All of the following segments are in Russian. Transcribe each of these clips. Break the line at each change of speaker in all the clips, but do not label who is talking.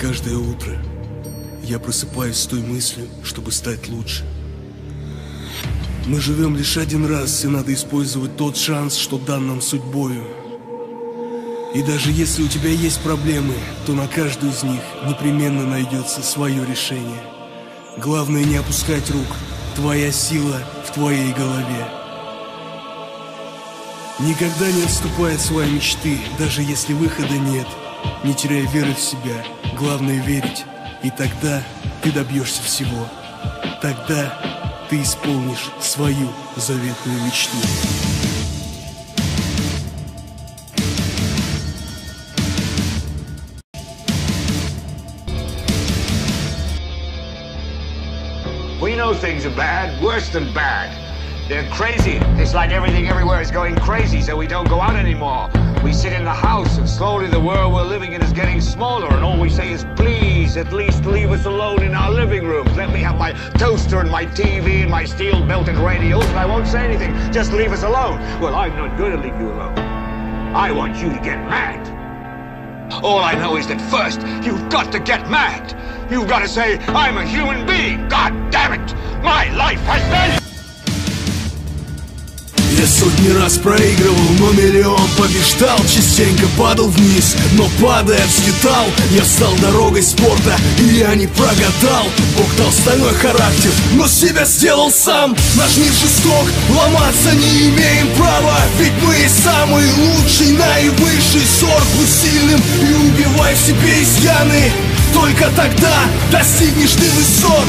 Каждое утро я просыпаюсь с той мыслью, чтобы стать лучше. Мы живем лишь один раз, и надо использовать тот шанс, что дан нам судьбою. И даже если у тебя есть проблемы, то на каждую из них непременно найдется свое решение. Главное не опускать рук, твоя сила в твоей голове. Никогда не отступай от своей мечты, даже если выхода нет. Не теряй веры в себя, главное верить, и тогда ты добьешься всего. Тогда ты исполнишь свою заветную мечту.
We know things are bad, worse than bad. They're crazy. It's like everything everywhere is going crazy, so we don't go out anymore. We sit in the house, and slowly the world we're living in is getting smaller, and all we say is, please, at least leave us alone in our living rooms. Let me have my toaster and my TV and my steel-belted radios, and I won't say anything. Just leave us alone. Well, I'm not going to leave you alone. I want you to get mad. All I know is that first, you've got to get mad. You've got to say, I'm a human being. God damn it. My life has been...
Я сотни раз проигрывал, но миллион побеждал. Частенько падал вниз, но падая взлетал. Я встал дорогой спорта, и я не прогадал. Бог дал стальной характер, но себя сделал сам. Наш мир жесток, ломаться не имеем права. Ведь мы самый лучший, наивысший сорт. Будь сильным и убивай в себе изъяны. Только тогда достигнешь ты высот.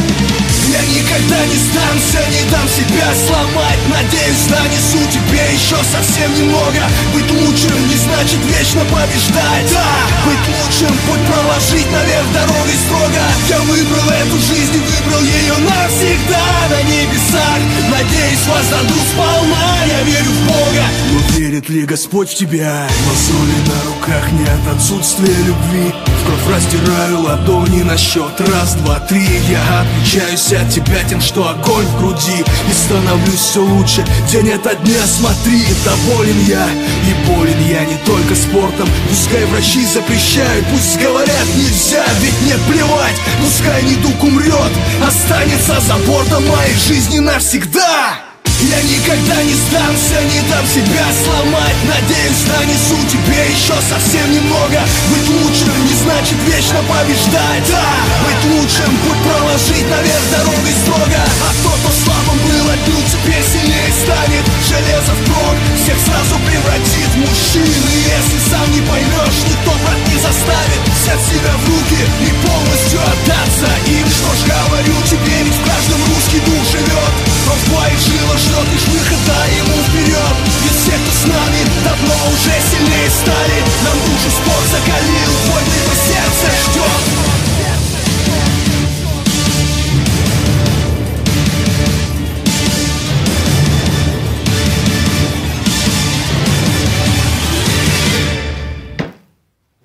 Я никогда не сдамся, не дам себя сломать. Надеюсь, донесу тебе еще совсем немного. Быть лучшим не значит вечно побеждать. Да, быть лучшим, путь проложить наверх дорогой строго. Я выбрал эту жизнь и выбрал ее навсегда. На небесах, надеюсь, воздадут сполна. Я верю в Бога. Но верит ли Господь в тебя? Мозоли на руках не от отсутствия любви. В кровь раздираю ладони на счет раз, два, три. Я отличаюсь от тебя тем, что огонь в груди. И становлюсь все лучше день ото дня. Смотри, доволен я, и болен я не только спортом. Пускай врачи запрещают, пусть говорят нельзя. Ведь мне плевать, пускай недуг умрет. Останется за бортом моей жизни навсегда. Я никогда не сдамся, не дам себя сломать. Надеюсь, донесу тебе еще совсем немного. Быть лучшим не значит вечно побеждать. Да, быть лучшим, путь проложить наверх дорогой строго. А тот, кто слабым был, отнюдь теперь сильнее станет. Железо впрок всех сразу превратит в мужчин. И если сам не поймешь, никто брат не заставит. Взять себя в руки и полностью отдаться им. Что ж говорю тебе, ведь в каждом русский дух живет. Но в твоих жилах ждет лишь выход, да ему вперед. Ведь все, кто с нами, давно уже сильнее стали. Нам душу спорт закалил, твой по сердце ждет.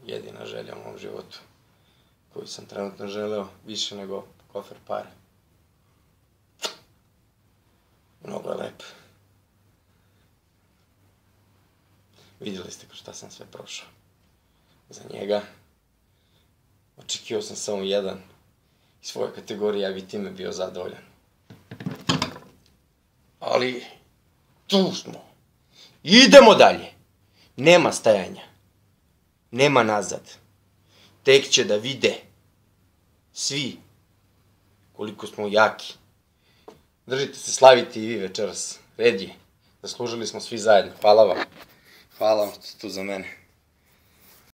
Jedina želja u mom životu koju sam trenutno želeo više nego kofer para. Mnogo je lep. Vidjeli ste šta sam sve prošao. Za njega očekivao sam samo jedan iz svoje kategorije, ja bi time bio zadovoljan. Ali tu smo. Idemo dalje. Nema stajanja. Nema nazad. Tek će da vide svi koliko smo jaki. Držite se, slavite i vi večeras. Red je. Zaslužili smo svi zajedno. Hvala vam. Hvala vam što ste tu za mene.